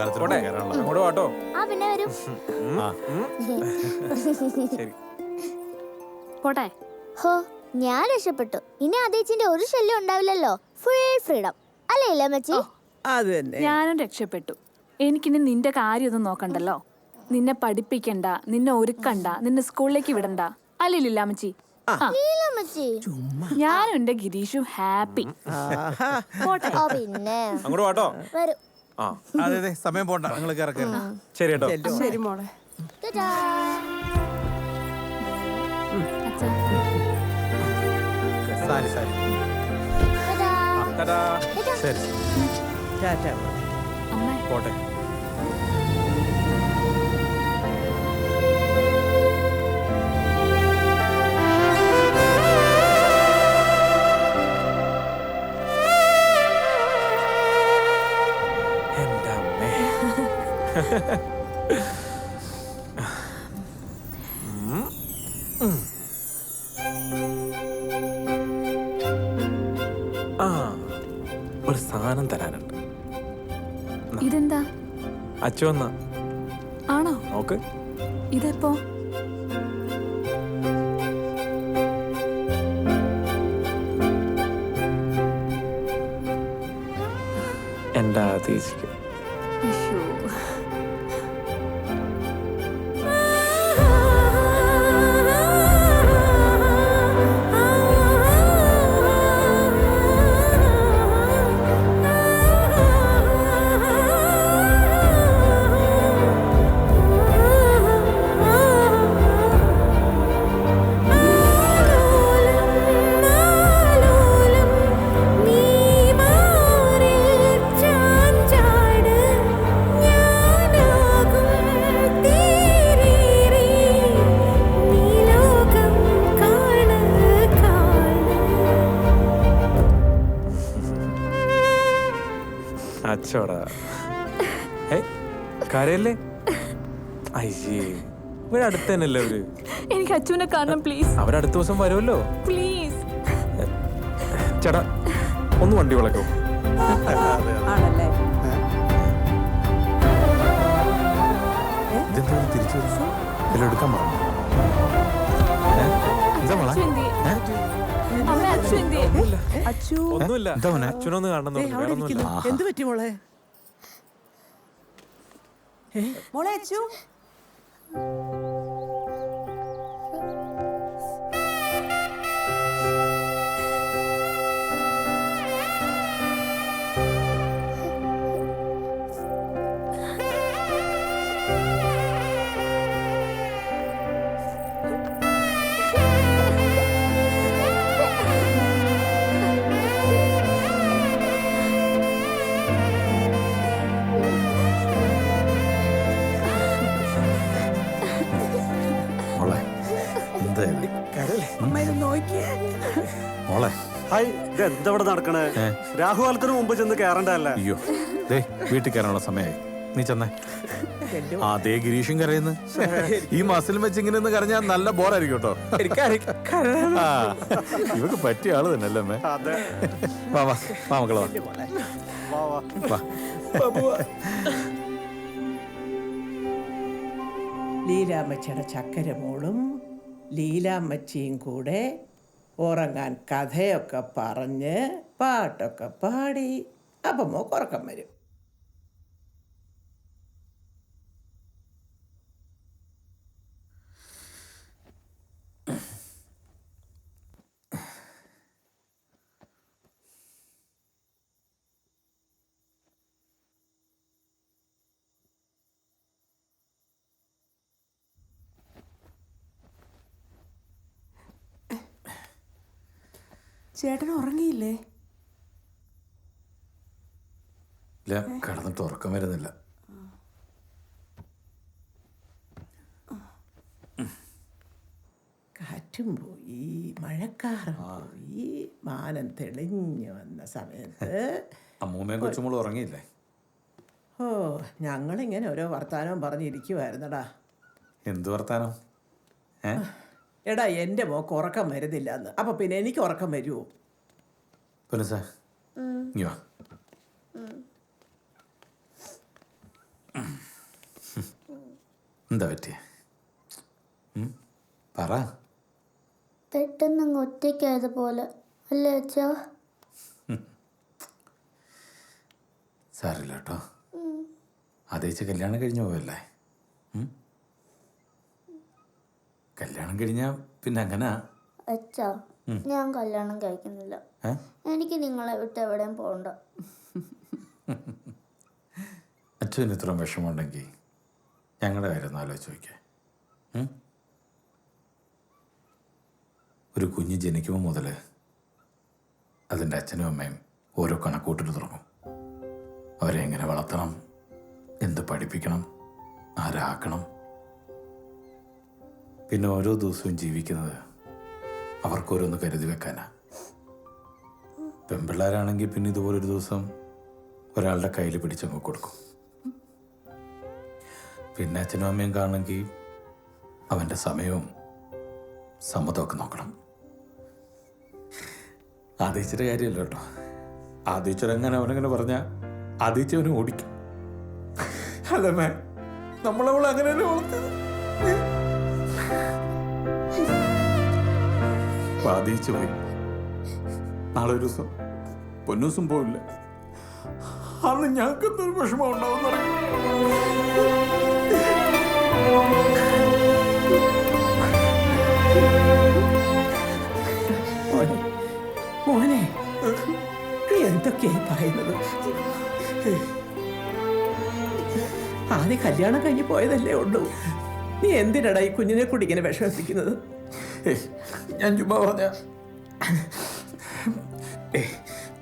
അങ്ങോട്ട് വാട്ടോ. പിന്നെ വരും. പോട്ടെ. ഹോ, ഞാൻ രക്ഷപ്പെട്ടു. ഇനി ആദ്യച്ചിന്റെ ഒരു ശല്യം ഉണ്ടാവില്ലല്ലോ. ഫുൾ ഫ്രീഡം അല്ലേ ഇല്ലമ്മച്ചി? ഞാനും രക്ഷപ്പെട്ടു. എനിക്കിനി നിന്റെ കാര്യമൊന്നും നോക്കണ്ടല്ലോ. നിന്നെ പഠിപ്പിക്കണ്ട, നിന്നെ ഒരുക്കണ്ട, നിന്നെ സ്കൂളിലേക്ക് വിടണ്ട. അല്ലില്ല അമ്മച്ചി. ഞാനും എന്റെ ഗിരീഷും ഹാപ്പി. പിന്നെ അങ്ങോട്ട് വാട്ടോ. വരും. അതെ സമയം പോണ്ട, നിങ്ങൾ കയറി. ശരി കേട്ടോ. ശരി മോളെ. സാരി സാരി. ശരി ടാറ്റ. പോട്ടെ. എന്റെ അമ്മേ. ഒരു സാധനം തരാനുണ്ട്. ഇതെന്താ? അച്ചു വന്ന ആണോ? നോക്ക്. ഇതെപ്പോ? എന്റെ ആദേശിക്ക്. അച്ചോടാ. കരയല്ലേ? അയ്യേ, ഇവിടെ അടുത്ത് തന്നെയല്ലേ അവര്. എനിക്ക് അച്ചുവിനെ കാണണം പ്ലീസ്. അവരടുത്ത ദിവസം വരുമല്ലോ. പ്ലീസ് ചേട്ടാ, ഒന്ന് വണ്ടി വിളക്കോ? ആണല്ലേ? തിരിച്ചു എടുക്കാൻ പറഞ്ഞു. ഒന്നുമില്ല. അച്ഛനൊന്ന് കാണണം. എന്ത് പറ്റി മോളെ? മോളെ അച്ചു. മോളെ ഹായ്, ഇതെന്താ ഇവിടെ നടക്കണേ? രാഹുകാലത്തിന് മുമ്പ് ചെന്ന് കേറണ്ടല്ലേ? അയ്യോ, ദേ വീട്ടിൽ കയറാനുള്ള സമയമായി. നീ ചെന്നേ. അതേ ഗിരീഷും കരയുന്നു. ഈ മസിലും വെച്ച് ഇങ്ങനെ ഒന്ന് കരഞ്ഞാൽ നല്ല ബോറായിരിക്കും കേട്ടോ. ഇവക്ക് പറ്റിയ ആള് തന്നെ അല്ലേ? വാ വാ വാ മക്കളെ വാ. ലീലാമ്മച്ചിയുടെ ചക്കര മോളും ലീലാമ്മച്ചിയും കൂടെ ഉറങ്ങാൻ കഥയൊക്കെ പറഞ്ഞ് പാട്ടൊക്കെ പാടി അപ്പം മോക്ക് ഉറക്കം വരും. ചേട്ടൻ ഉറങ്ങിയില്ലേ? ഇല്ല, കിടന്നിട്ട് ഉറക്കം വരുന്നില്ല. കാറ്റും പോയി, മഴക്കാറും പോയി, മാനം തെളിഞ്ഞു വന്ന സമയത്ത് അമ്മൂമ്മയും കൊച്ചുമോളും ഉറങ്ങിയില്ലേ? ഓ, ഞങ്ങളിങ്ങനെ ഓരോ വർത്താനം പറഞ്ഞിരിക്കുവായിരുന്നടാ. എന്ത് വർത്താനം? എടാ, എൻ്റെ മോക്ക് ഉറക്കം വരുന്നില്ല എന്ന്. അപ്പൊ പിന്നെ എനിക്ക് ഉറക്കം വരുമോ? എന്താ പറ്റിയ? പറ. പെട്ടെന്ന് ഒറ്റയ്ക്കായതുപോലെ അല്ലേ അച്ഛാ? സാരില്ല കേട്ടോ. അതേച്ച് കല്യാണം കഴിഞ്ഞു പോയല്ലേ. കല്യാണം കഴിഞ്ഞാ പിന്നെ അങ്ങനെ. അച്ഛാ, ഞാൻ കല്യാണം കഴിക്കുന്നില്ല. എനിക്ക് നിങ്ങളെ വിട്ട് എവിടെയും പോകണ്ട. അച്ഛന് ഇത്രയും വിഷമമുണ്ടെങ്കിൽ ഞങ്ങളുടെ കാര്യം ഒന്ന് ആലോചിച്ച് നോക്കിയേ. ഒരു കുഞ്ഞ് ജനിക്കുമ്പോൾ മുതൽ അതിൻ്റെ അച്ഛനും അമ്മയും ഓരോ കണക്കൂട്ടിട്ട് തുടങ്ങും. അവരെ എങ്ങനെ വളർത്തണം, എന്ത് പഠിപ്പിക്കണം, ആരാക്കണം. പിന്നെ ഓരോ ദിവസവും ജീവിക്കുന്നത് അവർക്കോരോന്ന് കരുതി വെക്കാനാ. പെൺപിള്ളേരാണെങ്കിൽ പിന്നെ ഇതുപോലൊരു ദിവസം ഒരാളുടെ കയ്യിൽ പിടിച്ചങ്ങ് കൊടുക്കും. പിന്നെ അച്ഛനും അമ്മയും കാണണമെങ്കിൽ അവൻ്റെ സമയവും സമ്മതമൊക്കെ നോക്കണം. ആദ്യച്ചിയുടെ കാര്യമല്ല കേട്ടോ. ആദ്യച്ചൊരങ്ങനെ അവനങ്ങനെ പറഞ്ഞാൽ ആദ്യച്ചവന് ഓടിക്കും. അല്ലമ്മേ, നമ്മളവൾ അങ്ങനെയല്ലേ വളർത്തത്. ആദ്യച്ചു പോയി. നാളെ ഒരു ദിവസം പൊന്നൂസും പോയില്ല. അന്ന് ഞങ്ങൾക്ക് എന്തൊരു വിഷമം ഉണ്ടാവും. മോനെ, നീ എന്തൊക്കെയായി പറയുന്നത്? ആദ്യം കല്യാണം കഴിഞ്ഞ് പോയതല്ലേ ഉള്ളൂ. നീ എന്തിനാടാ ഈ കുഞ്ഞിനെ കൂടി ഇങ്ങനെ വിഷമിപ്പിക്കുന്നത്? ഞാൻ ചുമ്മാ പറഞ്ഞ.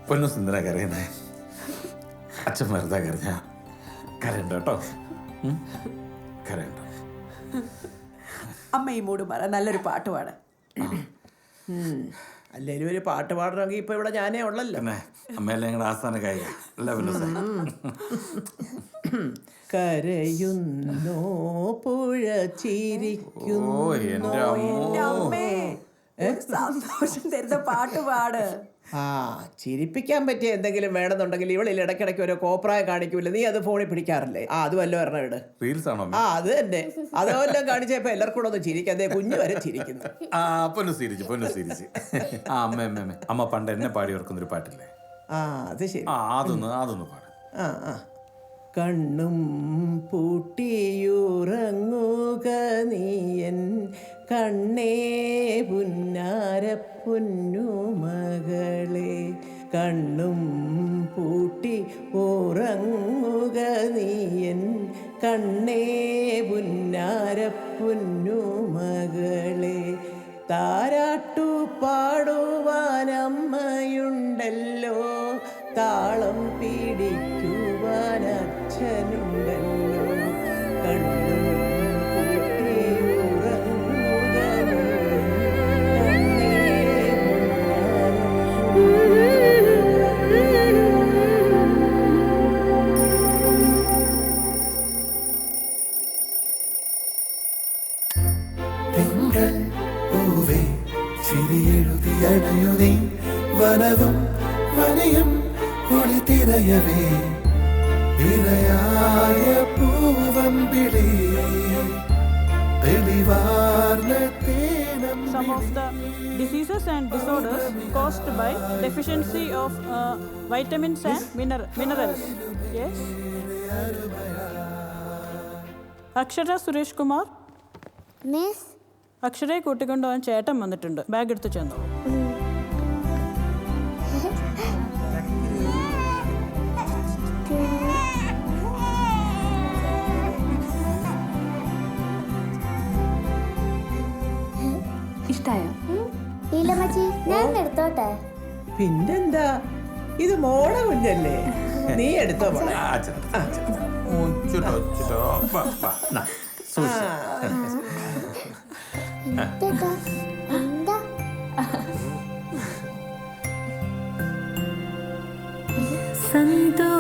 പൊന്നൂസ് എന്തിനാ കരയുന്നേ? അച്ഛൻ വെറുതെ കരഞ്ഞ കരയണ്ട കേട്ടോ. കരയണ്ട. അമ്മ ഈ മൂട് പറ, നല്ലൊരു പാട്ട് പാടാൻ. അല്ലേലും ഒരു പാട്ട് പാടണമെങ്കിൽ ഇപ്പൊ ഇവിടെ ഞാനേ ഉള്ളല്ലോ. പിന്നെ അമ്മയല്ലേ ഞങ്ങളുടെ ആസ്ഥാന കായിക അല്ല പൊന്നൂസേ? കരയുന്നോ പുഴ ചിരിക്കുന്നു. സന്തോഷം തരുന്ന പാട്ട് പാട്. ആ, ചിരിപ്പിക്കാൻ പറ്റിയ എന്തെങ്കിലും വേണമെന്നുണ്ടെങ്കിൽ ഇവളിൽ ഇടയ്ക്കിടയ്ക്ക് ഓരോ കോപ്രായം കാണിക്കൂല. നീ അത് ഫോണിൽ പിടിക്കാറില്ലേ? ആ, അത് വല്ല പറഞ്ഞ ഇട്. റീൽസ് ആണോ? ആ, അത് തന്നെ. അതെല്ലാം കാണിച്ചപ്പോ എല്ലാവർക്കും കൂടെ ഒന്ന് ചിരിക്കാം. അതേ കുഞ്ഞു വരെ ചിരിക്കുന്നു. പൊന്നു സിരിച്ച്. ആ അമ്മ പണ്ട് എന്നെ പാടി ഓർക്കുന്നൊരു പാട്ടില്ലേ? ആ, അത് ശരി. അതൊന്ന് പാട്. ആ. കണ്ണും പൂട്ടിയുറങ്ങുക നീയൻ കണ്ണേ പുന്നാര പൊന്നുമകളെ. കണ്ണും പൂട്ടി ഉറങ്ങുക നീയൻ കണ്ണേ പുന്നാര പൊന്നുമകളെ. താരാട്ടു പാടുവാനമ്മയുണ്ടല്ലോ, താളം പിടിക്കുവാൻ അച്ഛനുണ്ടല്ലോ. കണ്ണും പൂട്ടിയുറങ്ങുക നീ തിങ്കൾ പൂവേ ചിരിയെഴുതിയണയുനീ വനവും വനയും ഒളി തിരയവേ ഇരയായ പൂവമ്പിളി തെളിവാർന്ന തേനം. Some of the diseases and disorders caused by deficiency of vitamins and minerals. Yes. അക്ഷര സുരേഷ് കുമാർ. മിസ്, അക്ഷരയെ കൂട്ടിക്കൊണ്ടുപോകാൻ ചേട്ടൻ വന്നിട്ടുണ്ട്. ബാഗ് എടുത്ത് ചെന്നു. ഇഷ്ടായോ? ഇല്ല മച്ചി, ഞാൻ എടുത്തോട്ടെ. പിന്നെന്താ, ഇത് മോളെ കുഞ്ഞല്ലേ, നീ എടുത്തോ മോളെ. എന്താ? സന്തോഷം